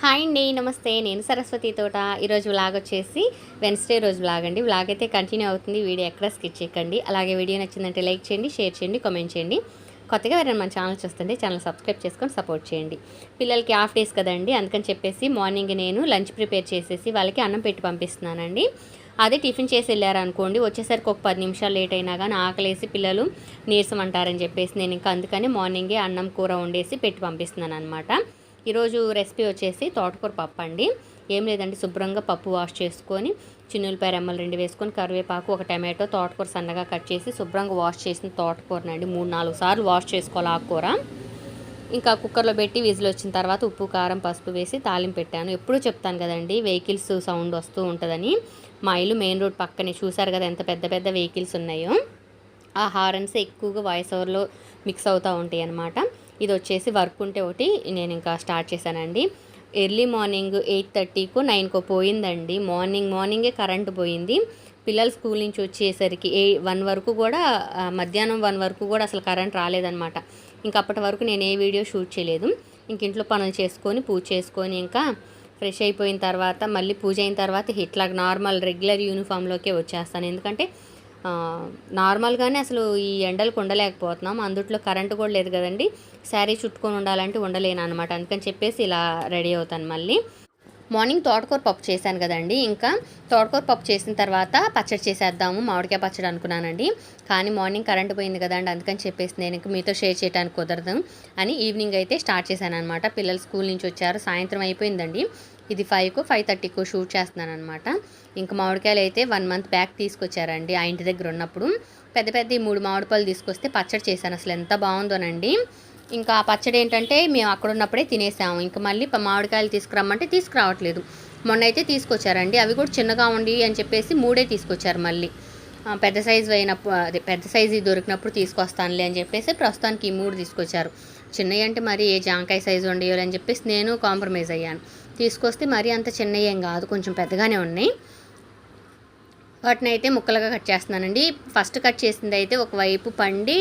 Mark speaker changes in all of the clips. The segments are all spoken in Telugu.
Speaker 1: హాయ్ అండి, నమస్తే. నేను సరస్వతి తోట. ఈరోజు వ్లాగ్ వచ్చేసి వెన్స్డే రోజు వ్లాగ్ అండి. వ్లాగ్ అయితే కంటిన్యూ అవుతుంది. వీడియో ఎక్కడ స్కిప్ చేయకండి. అలాగే వీడియో నచ్చిందంటే లైక్ చేయండి, షేర్ చేయండి, కామెంట్ చేయండి. కొత్తగా ఎవరైనా మన ఛానల్ చూస్తుంటే ఛానల్ సబ్స్క్రైబ్ చేసుకొని సపోర్ట్ చేయండి. పిల్లలకి హాఫ్ డేస్ కదండి, అందుకని చెప్పేసి మార్నింగ్ నేను లంచ్ ప్రిపేర్ చేసేసి వాళ్ళకి అన్నం పెట్టి పంపిస్తున్నానండి. అదే టిఫిన్ చేసి వెళ్ళారనుకోండి, వచ్చేసరికి ఒక 10 నిమిషాలు లేట్ అయినా కానీ ఆకలేసి పిల్లలు నీరసం అంటారని చెప్పేసి నేను ఇంకా అందుకని మార్నింగే అన్నం కూర వండేసి పెట్టి పంపిస్తున్నాను అనమాట. ఈరోజు రెసిపీ వచ్చేసి తోటకూర పప్పు అండి. ఏం లేదండి, శుభ్రంగా పప్పు వాష్ చేసుకొని చిన్నులపాయ రెమ్మలు 2 వేసుకొని కరివేపాకు, ఒక టమాటో, తోటకూర సన్నగా కట్ చేసి శుభ్రంగా వాష్ చేసిన తోటకూరనండి 3-4 సార్లు వాష్ చేసుకోవాలి ఆకుకూర. ఇంకా కుక్కర్లో పెట్టి విజిల్ వచ్చిన తర్వాత ఉప్పు, కారం, పసుపు వేసి తాలింపు పెట్టాను. ఎప్పుడూ చెప్తాను కదండి, వెహికల్స్ సౌండ్ వస్తూ ఉంటుందని. మా ఇల్లు మెయిన్ రోడ్ పక్కనే, చూసారు కదా ఎంత పెద్ద పెద్ద వెహికల్స్ ఉన్నాయో. ఆ హారన్స్ ఎక్కువగా వాయిస్ ఓవర్లో మిక్స్ అవుతూ ఉంటాయి అన్నమాట. ఇది వచ్చేసి వర్క్ ఉంటే ఒకటి నేను ఇంకా స్టార్ట్ చేశానండి. ఎర్లీ మార్నింగ్ 8:30కో 9కో పోయిందండి. మార్నింగే కరెంటు పోయింది. పిల్లలు స్కూల్ నుంచి వచ్చేసరికి 1 వరకు కూడా, మధ్యాహ్నం 1 వరకు కూడా అసలు కరెంట్ రాలేదన్నమాట. ఇంక అప్పటి వరకు నేను ఏ వీడియో షూట్ చేయలేదు. ఇంక ఇంట్లో పనులు చేసుకొని పూజ చేసుకొని ఇంకా ఫ్రెష్ అయిపోయిన తర్వాత మళ్ళీ పూజ అయిన తర్వాత ఇట్లాగ నార్మల్ రెగ్యులర్ యూనిఫామ్లోకే వచ్చేస్తాను. ఎందుకంటే నార్మల్గానే అసలు ఈ ఎండలకు ఉండలేకపోతున్నాం. అందుట్లో కరెంటు కూడా లేదు కదండి. శారీ చుట్టుకొని ఉండాలంటే ఉండలేను అనమాట. అందుకని చెప్పేసి ఇలా రెడీ అవుతాను. మళ్ళీ మార్నింగ్ తోటకూర పప్పు చేశాను కదండి. ఇంకా తోటకూర పప్పు చేసిన తర్వాత పచ్చడి చేసేద్దాము, మామిడికాయ పచ్చడి అనుకున్నానండి. కానీ మార్నింగ్ కరెంటు పోయింది కదండి, అందుకని చెప్పేసి నేను ఇంక మీతో షేర్ చేయడానికి కుదరదు అని ఈవినింగ్ అయితే స్టార్ట్ చేశాను అనమాట. పిల్లలు స్కూల్ నుంచి వచ్చారు, సాయంత్రం అయిపోయిందండి. ఇది 5కో 5:30కో షూట్ చేస్తున్నాను అనమాట. ఇంకా మామిడికాయలు అయితే 1 మంత్ బ్యాక్ తీసుకొచ్చారండి ఆ ఇంటి దగ్గర ఉన్నప్పుడు. పెద్ద పెద్ద 3 మామిడి పళ్ళు తీసుకొస్తే పచ్చడి చేశాను. అసలు ఎంత బాగుందోనండి. ఇంకా ఆ పచ్చడి ఏంటంటే మేము అక్కడ ఉన్నప్పుడే తినేసాము. ఇంకా మళ్ళీ మామిడికాయలు తీసుకురమ్మంటే తీసుకురావట్లేదు. మొన్న అయితే తీసుకొచ్చారండి, అవి కూడా చిన్నగా ఉండి అని చెప్పేసి 3 తీసుకొచ్చారు మళ్ళీ. పెద్ద సైజు అయినప్పుడు, అదే పెద్ద సైజు దొరికినప్పుడు తీసుకొస్తానులే అని చెప్పేసి ప్రస్తుతానికి ఈ 3 తీసుకొచ్చారు. చిన్నవి అంటే మరి ఏ జాంకాయ సైజు ఉండేవి అని చెప్పేసి నేను కాంప్రమైజ్ అయ్యాను. తీసుకొస్తే మరీ అంత చిన్నవి ఏం కాదు, కొంచెం పెద్దగానే ఉన్నాయి. వాటిని అయితే ముక్కలుగా కట్ చేస్తున్నానండి. ఫస్ట్ కట్ చేసింది అయితే ఒకవైపు పండి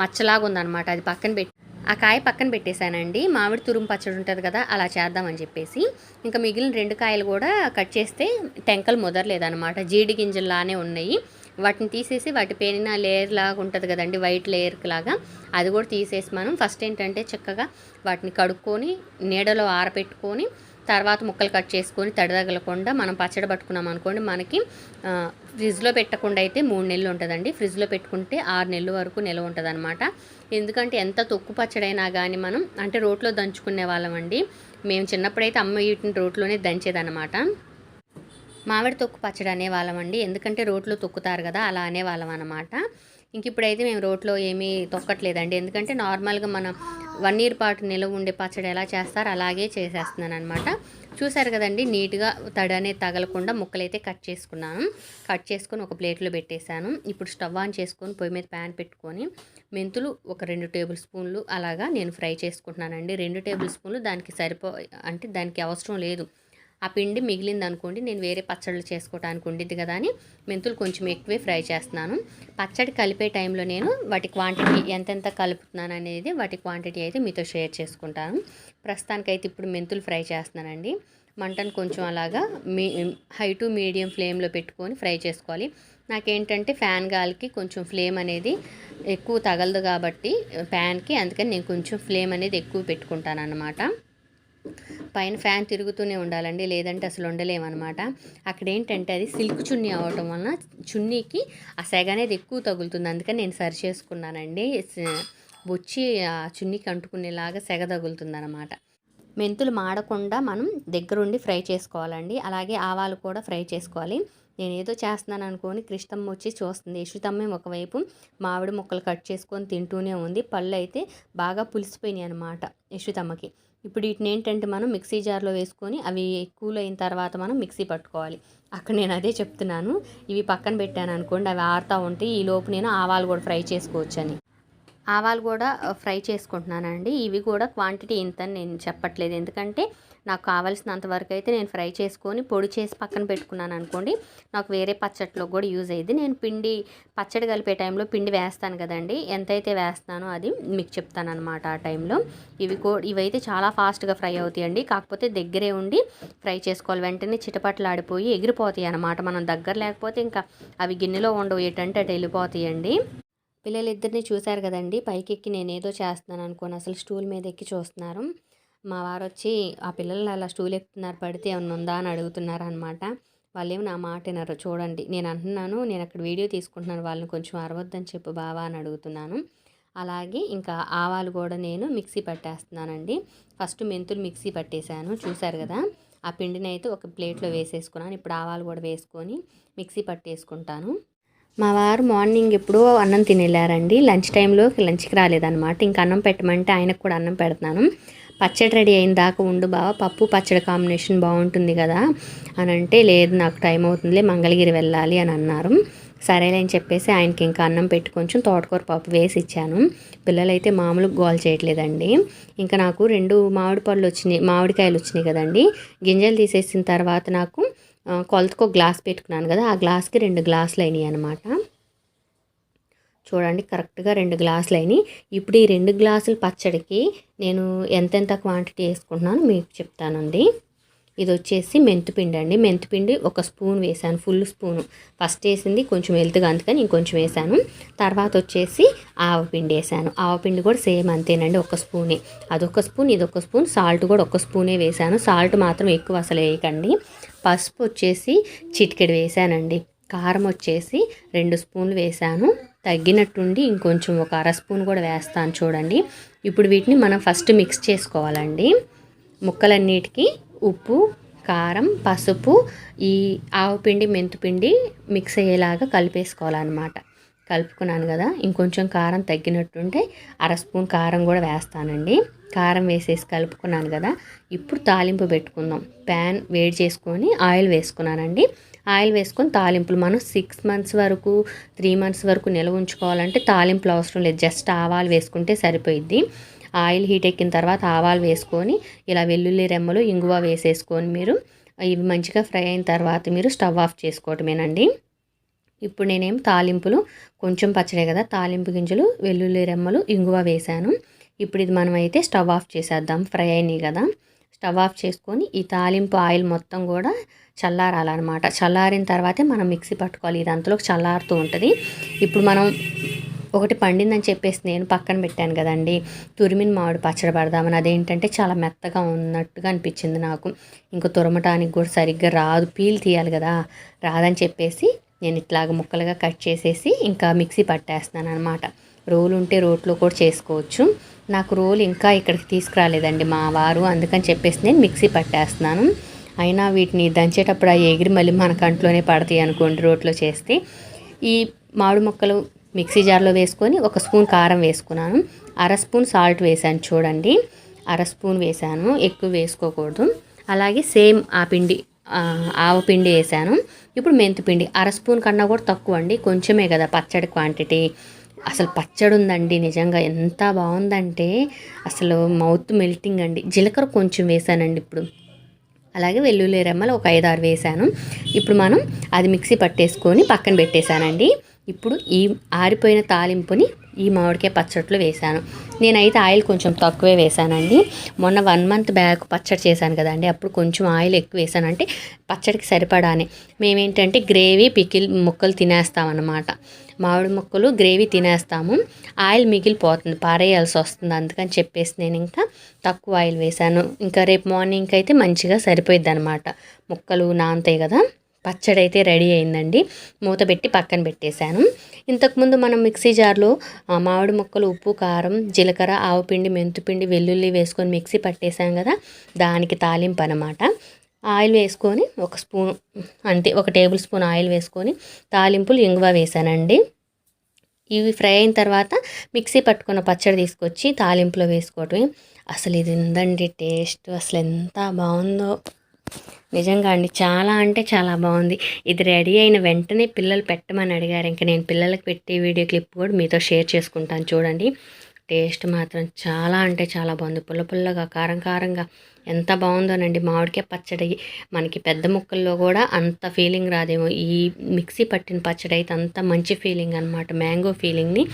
Speaker 1: మచ్చలాగా ఉందన్నమాట. అది పక్కన పెట్టి ఆ కాయ పక్కన పెట్టేశానండి. మామిడి తురుము పచ్చడి ఉంటుంది కదా, అలా చేద్దామని చెప్పేసి. ఇంకా మిగిలిన 2 కాయలు కూడా కట్ చేస్తే టెంకలు ముదరలేదన్నమాట, జీడి గింజల్లానే ఉన్నాయి. వాటిని తీసేసి వాటి పైన లేయర్ లాగా ఉంటుంది కదండి, వైట్ లేయర్ లాగా, అది కూడా తీసేసి మనం ఫస్ట్ ఏంటంటే చక్కగా వాటిని కడుక్కొని నీడలో ఆరబెట్టుకొని తర్వాత ముక్కలు కట్ చేసుకొని తడి తగలకుండా మనం పచ్చడి పట్టుకున్నాం అనుకోండి, మనకి ఫ్రిడ్జ్లో పెట్టకుండా అయితే 3 నెలలు ఉంటుందండి. ఫ్రిడ్జ్లో పెట్టుకుంటే 6 నెలల వరకు నిల్వ ఉంటుంది అనమాట. ఎందుకంటే ఎంత తొక్కు పచ్చడైనా కానీ మనం అంటే రోట్లో దంచుకునే వాళ్ళం అండి. మేము చిన్నప్పుడైతే అమ్మ వీటిని రోట్లోనే దంచేదన్నమాట. మామిడి తొక్కు పచ్చడి అనేవాళ్ళం అండి, ఎందుకంటే రోట్లో తొక్కుతారు కదా, అలా అనేవాళ్ళం అనమాట. ఇంక ఇప్పుడైతే మేము రోట్లో ఏమీ తొక్కట్లేదండి, ఎందుకంటే నార్మల్గా మనం 1 ఇయర్ పాటు నిలవ ఉండే పచ్చడి ఎలా చేస్తారో అలాగే చేసేస్తున్నాను అనమాట. చూసారు కదండి, నీట్గా తడి అనేది తగలకుండా ముక్కలైతే కట్ చేసుకున్నాను. కట్ చేసుకొని ఒక ప్లేట్లో పెట్టేశాను. ఇప్పుడు స్టవ్ ఆన్ చేసుకొని పొయ్యి మీద ప్యాన్ పెట్టుకొని మెంతులు ఒక 2 టేబుల్ స్పూన్లు అలాగా నేను ఫ్రై చేసుకుంటున్నానండి. 2 టేబుల్ స్పూన్లు దానికి అంటే దానికి అవసరం లేదు. ఆ పిండి మిగిలింది అనుకోండి, నేను వేరే పచ్చళ్ళు చేసుకోవడానికి ఉండిద్ది కదా అని మెంతులు కొంచెం ఎక్కువే ఫ్రై చేస్తున్నాను. పచ్చడి కలిపే టైంలో నేను వాటి క్వాంటిటీ ఎంతెంత కలుపుతున్నాను అనేది వాటి క్వాంటిటీ అయితే మీతో షేర్ చేసుకుంటాను. ప్రస్తుతానికైతే ఇప్పుడు మెంతులు ఫ్రై చేస్తున్నానండి. మంటను కొంచెం అలాగా హై టు మీడియం ఫ్లేమ్లో పెట్టుకొని ఫ్రై చేసుకోవాలి. నాకేంటంటే ఫ్యాన్ గాలికి కొంచెం ఫ్లేమ్ అనేది ఎక్కువ తగలదు కాబట్టి ప్యాన్కి, అందుకని నేను కొంచెం ఫ్లేమ్ అనేది ఎక్కువ పెట్టుకుంటాను అన్నమాట. పైన ఫ్యాన్ తిరుగుతూనే ఉండాలండి, లేదంటే అసలు ఉండలేమన్నమాట. అక్కడ ఏంటంటే అది సిల్క్ చున్నీ అవ్వటం వలన చున్నీకి ఆ సెగ అనేది ఎక్కువ తగులుతుంది. అందుకని నేను సరి చేసుకున్నానండి. బొచ్చి ఆ చున్నీకి అంటుకునేలాగా సెగ తగులుతుంది అన్నమాట. మెంతులు మాడకుండా మనం దగ్గరుండి ఫ్రై చేసుకోవాలండి. అలాగే ఆవాలు కూడా ఫ్రై చేసుకోవాలి. నేను ఏదో చేస్తున్నాను అనుకొని కృష్ణమ్మ వచ్చి చూస్తుంది. యశ్వితమ్మ ఒకవైపు మామిడి ముక్కలు కట్ చేసుకొని తింటూనే ఉంది. పళ్ళు అయితే బాగా పులిసిపోయినాయి అనమాట యశ్వితమ్మకి. ఇప్పుడు వీటిని ఏంటంటే మనం మిక్సీ జార్లో వేసుకొని అవి కూల్ అయిన తర్వాత మనం మిక్సీ పట్టుకోవాలి. అక్కడ నేను అదే చెప్తున్నాను, ఇవి పక్కన పెట్టాను అనుకోండి, అవి ఆరుతూ ఉంటాయి, ఈ లోపు నేను ఆవాలు కూడా ఫ్రై చేసుకోవచ్చని. ఆవాలు కూడా ఫ్రై చేసుకుంటున్నానండి. ఇవి కూడా క్వాంటిటీ ఇంతని నేను చెప్పట్లేదు, ఎందుకంటే నాకు కావాల్సినంత వరకు అయితే నేను ఫ్రై చేసుకొని పొడి చేసి పక్కన పెట్టుకున్నాను అనుకోండి, నాకు వేరే పచ్చడిలో కూడా యూజ్ అయ్యింది. నేను పచ్చడి కలిపే టైంలో పిండి వేస్తాను కదండి, ఎంతైతే వేస్తానో అది మీకు చెప్తాను అనమాట ఆ టైంలో. ఇవైతే చాలా ఫాస్ట్గా ఫ్రై అవుతాయండి, కాకపోతే దగ్గరే ఉండి ఫ్రై చేసుకోవాలి. వెంటనే చిటపట్లాడిపోయి ఎగిరిపోతాయి అనమాట. మనం దగ్గర లేకపోతే ఇంకా అవి గిన్నెలో ఉండవు, ఎటంటే అటు వెళ్ళిపోతాయండి. పిల్లలిద్దరిని చూశారు కదండి, పైకెక్కి నేనేదో చేస్తున్నాను అనుకోని అసలు స్టూల్ మీద ఎక్కి చూస్తున్నారు. మా వారు వచ్చి ఆ పిల్లలు అలా స్టూల్ ఎక్కుతున్నారు, పడితే ఏమన్నా ఉందా అని అడుగుతున్నారు అనమాట. వాళ్ళేమి నా మాట వినరు. చూడండి, నేను అంటున్నాను, నేను అక్కడ వీడియో తీసుకుంటున్నాను, వాళ్ళని కొంచెం అరవద్దని చెప్పు బావా అని అడుగుతున్నాను. అలాగే ఇంకా ఆవాలు కూడా నేను మిక్సీ పట్టేస్తున్నానండి. ఫస్ట్ మెంతులు మిక్సీ పట్టేశాను, చూశారు కదా. ఆ పిండిని అయితే ఒక ప్లేట్లో వేసేసుకున్నాను. ఇప్పుడు ఆవాలు కూడా వేసుకొని మిక్సీ పట్టేసుకుంటాను. మా వారు మార్నింగ్ ఎప్పుడో అన్నం తిని వెళ్ళారండి, లంచ్కి రాలేదన్నమాట. ఇంకా అన్నం పెట్టమంటే ఆయనకు కూడా అన్నం పెడుతున్నాను. పచ్చడి రెడీ అయిన దాకా ఉండు బావ, పప్పు పచ్చడి కాంబినేషన్ బాగుంటుంది కదా అని అంటే, లేదు నాకు టైం అవుతుందిలే, మంగళగిరి వెళ్ళాలి అని అన్నారు. సరేలే అని చెప్పేసి ఆయనకి ఇంకా అన్నం పెట్టి కొంచెం తోటకూర పప్పు వేసి ఇచ్చాను. పిల్లలైతే మామూలుగా గోల్ చేయట్లేదండి. ఇంకా నాకు 2 మామిడికాయలు వచ్చినాయి కదండి, గింజలు తీసేసిన తర్వాత నాకు కొలతకు ఒక గ్లాస్ పెట్టుకున్నాను కదా, ఆ గ్లాస్కి 2 గ్లాసులు అయినాయి అనమాట. చూడండి, కరెక్ట్గా 2 గ్లాసులు అయినాయి. ఇప్పుడు ఈ 2 గ్లాసుల పచ్చడికి నేను ఎంతెంత క్వాంటిటీ వేసుకుంటున్నాను మీకు చెప్తానండి. ఇది వచ్చేసి మెంతిపిండి అండి. మెంతిపిండి 1 స్పూన్ వేసాను, ఫుల్ స్పూను. ఫస్ట్ వేసింది కొంచెం వెళ్తుగా, అందుకని ఇంకొంచెం వేసాను. తర్వాత వచ్చేసి ఆవపిండి వేసాను. ఆవపిండి కూడా సేమ్ అంతేనండి, 1 స్పూనే. అదొక స్పూన్, ఇదొక స్పూన్. సాల్ట్ కూడా 1 స్పూనే వేసాను. సాల్ట్ మాత్రం ఎక్కువ అసలు వేయకండి. పసుపు వచ్చేసి చిటికెడు వేసానండి. కారం వచ్చేసి 2 స్పూన్లు వేసాను. తగ్గినట్టుండి ఇంకొంచెం ఒక అర స్పూన్ కూడా వేస్తాను చూడండి. ఇప్పుడు వీటిని మనం ఫస్ట్ మిక్స్ చేసుకోవాలండి. ముక్కలన్నిటికీ ఉప్పు, కారం, పసుపు, ఈ ఆవపిండి, మెంతిపిండి మిక్స్ అయ్యేలాగా కలిపేసుకోవాలన్నమాట. కలుపుకున్నాను కదా, ఇంకొంచెం కారం తగ్గినట్టుంటే అర స్పూన్ కారం కూడా వేస్తానండి. కారం వేసేసి కలుపుకున్నాను కదా, ఇప్పుడు తాలింపు పెట్టుకుందాం. ప్యాన్ వేడి చేసుకొని ఆయిల్ వేసుకున్నానండి. ఆయిల్ వేసుకొని తాలింపులు మనం 6 మంత్స్ వరకు 3 మంత్స్ వరకు నిల్వ ఉంచుకోవాలంటే తాలింపులు అవసరం లేదు, జస్ట్ ఆవాలు వేసుకుంటే సరిపోయిద్ది. ఆయిల్ హీట్ ఎక్కిన తర్వాత ఆవాలు వేసుకొని ఇలా వెల్లుల్లి రెమ్మలు, ఇంగువ వేసేసుకొని మీరు ఇవి మంచిగా ఫ్రై అయిన తర్వాత మీరు స్టవ్ ఆఫ్ చేసుకోవటమేనండి. ఇప్పుడు నేనేం తాలింపులు కొంచెం పచ్చడే కదా, తాలింపు గింజలు, వెల్లుల్లి రెమ్మలు, ఇంగువ వేశాను. ఇప్పుడు ఇది మనం అయితే స్టవ్ ఆఫ్ చేసేద్దాం. ఫ్రై అయినాయి కదా, స్టవ్ ఆఫ్ చేసుకొని ఈ తాలింపు ఆయిల్ మొత్తం కూడా చల్లారాలన్నమాట. చల్లారిన తర్వాతే మనం మిక్సీ పట్టుకోవాలి, ఇది అంతలోకి చల్లారుతూ ఉంటుంది. ఇప్పుడు మనం ఒకటి పండిందని చెప్పేసి నేను పక్కన పెట్టాను కదండి, తురిమిన మామిడి పచ్చడి పడదామని. అదేంటంటే చాలా మెత్తగా ఉన్నట్టుగా అనిపించింది నాకు. ఇంకా తురమటానికి కూడా సరిగ్గా రాదు, పీల్ తీయాలి కదా, రాదని చెప్పేసి నేను ఇట్లాగ ముక్కలుగా కట్ చేసేసి ఇంకా మిక్సీ పట్టేస్తున్నాను అనమాట. రోలు ఉంటే రోట్లో కూడా చేసుకోవచ్చు. నాకు రోలు ఇంకా ఇక్కడికి తీసుకురాలేదండి మా వారు, అందుకని చెప్పేసి నేను మిక్సీ పట్టేస్తున్నాను. అయినా వీటిని దంచేటప్పుడు ఆ ఎగిరి మళ్ళీ మన కంట్లోనే పడతాయి అనుకోండి రోట్లో చేస్తే. ఈ మామిడి ముక్కలు మిక్సీ జార్లో వేసుకొని 1 స్పూన్ కారం వేసుకున్నాను, అర స్పూన్ సాల్ట్ వేసాను చూడండి, అర స్పూన్ వేసాను, ఎక్కువ వేసుకోకూడదు. అలాగే సేమ్ ఆ పిండి ఆవపిండి వేసాను. ఇప్పుడు మెంతిపిండి అర స్పూన్ కన్నా కూడా తక్కువ అండి, కొంచెమే కదా పచ్చడి క్వాంటిటీ. అసలు పచ్చడి ఉందండి నిజంగా, ఎంత బాగుందంటే అసలు మౌత్ మెల్టింగ్ అండి. జీలకర్ర కొంచెం వేసానండి ఇప్పుడు. అలాగే వెల్లుల్లి రెమ్మలు ఒక 5-6 వేసాను. ఇప్పుడు మనం అది మిక్సీ పట్టేసుకొని పక్కన పెట్టేశానండి. ఇప్పుడు ఈ ఆరిపోయిన తాలింపుని ఈ మామిడికాయ పచ్చడిలో వేసాను. నేనైతే ఆయిల్ కొంచెం తక్కువే వేసానండి. మొన్న 1 మంత్ బ్యాక్ పచ్చడి చేశాను కదండి, అప్పుడు కొంచెం ఆయిల్ ఎక్కువ వేసాను, అంటే పచ్చడికి సరిపడానే. మేమేంటంటే గ్రేవీ పికిల్ ముక్కలు తినేస్తామన్నమాట. మామిడి ముక్కలు గ్రేవీ తినేస్తాము, ఆయిల్ మిగిలిపోతుంది, పారేయాల్సి వస్తుంది. అందుకని చెప్పేసి నేను ఇంకా తక్కువ ఆయిల్ వేసాను. ఇంకా రేపు మార్నింగ్కి అయితే మంచిగా సరిపోయిద్ది అనమాట, ముక్కలు నానతాయి కదా. పచ్చడి అయితే రెడీ అయిందండి, మూత పెట్టి పక్కన పెట్టేశాను. ఇంతకుముందు మనం మిక్సీ జార్లో మామిడి ముక్కలు, ఉప్పు, కారం, జీలకర్ర, ఆవపిండి, మెంతిపిండి, వెల్లుల్లి వేసుకొని మిక్సీ పట్టేశాం కదా, దానికి తాలింపు అనమాట. ఆయిల్ వేసుకొని 1 స్పూన్ అంతే, 1 టేబుల్ స్పూన్ ఆయిల్ వేసుకొని తాలింపులు ఇంగువ వేసానండి. ఇవి ఫ్రై అయిన తర్వాత మిక్సీ పట్టుకున్న పచ్చడి తీసుకొచ్చి తాలింపులో వేసుకోవటమే. అసలు ఇది ఉందండి టేస్ట్, అసలు ఎంత బాగుందో. నిజంగా అండి. చాలా అంటే చాలా బాగుంది. ఇది రెడీ అయిన వెంటనే పిల్లలు పెట్టమని అడిగారు. ఇంక నేను పిల్లలకి పెట్టే వీడియో క్లిప్ కూడా మీతో షేర్ చేసుకుంటాను చూడండి. టేస్ట్ మాత్రం చాలా అంటే చాలా బాగుంది. పుల్ల పుల్లగా, కారం కారంగా ఎంత బాగుందోనండి. మామిడికాయ పచ్చడి మనకి పెద్ద ముక్కల్లో కూడా అంత ఫీలింగ్ రాదేమో. ఈ మిక్సీ పట్టిన పచ్చడి అయితే అంత మంచి ఫీలింగ్ అనమాట. మ్యాంగో ఫీలింగ్ని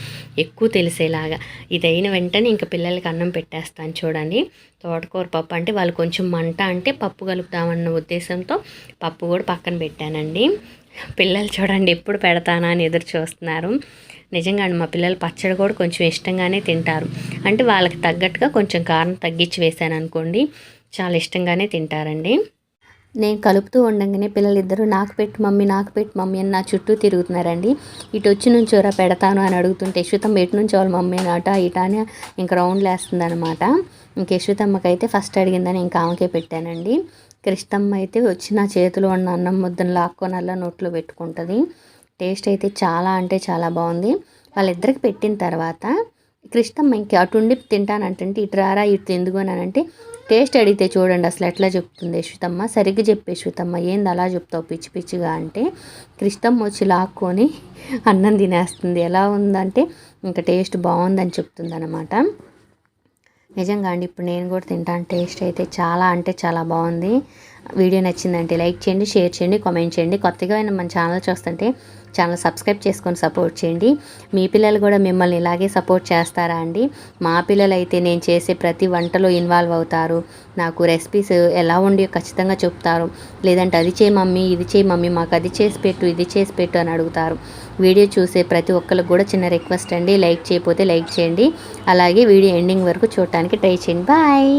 Speaker 1: ఎక్కువ తెలిసేలాగా. ఇదైన వెంటనే ఇంక పిల్లలకి అన్నం పెట్టేస్తాను చూడండి. తోటకూర పప్పు అంటే వాళ్ళు కొంచెం మంట అంటే పప్పు కలుపుదామన్న ఉద్దేశంతో పప్పు కూడా పక్కన పెట్టానండి. పిల్లలు చూడండి ఎప్పుడు పెడతానా అని ఎదురు చూస్తున్నారు. నిజంగా మా పిల్లలు పచ్చడి కూడా కొంచెం ఇష్టంగానే తింటారు. అంటే వాళ్ళకి తగ్గట్టుగా కొంచెం కారం తగ్గించి వేసాను అనుకోండి, చాలా ఇష్టంగానే తింటారండి. నేను కలుపుతూ ఉండగానే పిల్లలిద్దరూ నాకు పెట్టు మమ్మీ అని నా చుట్టూ తిరుగుతున్నారండి. ఇటు వచ్చి నుంచోరా పెడతాను అని అడుగుతుంటే యశ్వితమ్మ ఎటు నుంచోవాలి మమ్మీ అట ఇట అని ఇంక రౌండ్లు వేస్తుంది అనమాట. ఇంక యశ్వితమ్మకైతే ఫస్ట్ అడిగిందని ఇంకా ఆమెకే పెట్టానండి. క్రిష్టమ్మ అయితే వచ్చి నా చేతిలో ఉన్న అన్నం ముద్దను లాక్కొని అలా నోట్లో పెట్టుకుంటుంది. టేస్ట్ అయితే చాలా అంటే చాలా బాగుంది. వాళ్ళిద్దరికి పెట్టిన తర్వాత క్రిష్టమ్మ ఇంక అటుండి తింటానంటే ఇటు రారా ఇటు ఎందుకు అని అంటే టేస్ట్ అడిగితే చూడండి అసలు ఎట్లా చెప్తుంది యశ్వితమ్మ. సరిగ్గా చెప్పే యశ్వితమ్మ, ఏంది అలా చెప్తావు పిచ్చి పిచ్చిగా అంటే క్రిష్టమ్మ వచ్చి లాక్కొని అన్నం తినేస్తుంది. ఎలా ఉందంటే ఇంకా టేస్ట్ బాగుందని చెప్తుంది అనమాట. నిజంగా అండి ఇప్పుడు నేను కూడా తింటాను. టేస్ట్ అయితే చాలా అంటే చాలా బాగుంది. వీడియో నచ్చిందంటే లైక్ చేయండి, షేర్ చేయండి, కామెంట్ చేయండి. కొత్తగా మన ఛానల్ చూస్తుంటే ఛానల్ సబ్స్క్రైబ్ చేసుకొని సపోర్ట్ చేయండి. మీ పిల్లలు కూడా మిమ్మల్ని ఇలాగే సపోర్ట్ చేస్తారా అండి? మా పిల్లలు అయితే నేను చేసే ప్రతి వంటలో ఇన్వాల్వ్ అవుతారు. నాకు రెసిపీస్ ఎలా ఉండి ఖచ్చితంగా చెప్తారు. లేదంటే అది చేయి మమ్మీ, ఇది చేయి మమ్మీ, మాకు అది చేసి పెట్టు, ఇది చేసి పెట్టు అని అడుగుతారు. వీడియో చూసే ప్రతి ఒక్కరికి కూడా చిన్న రిక్వెస్ట్ అండి, లైక్ చేయకపోతే లైక్ చేయండి. అలాగే వీడియో ఎండింగ్ వరకు చూడటానికి ట్రై చేయండి. బాయ్.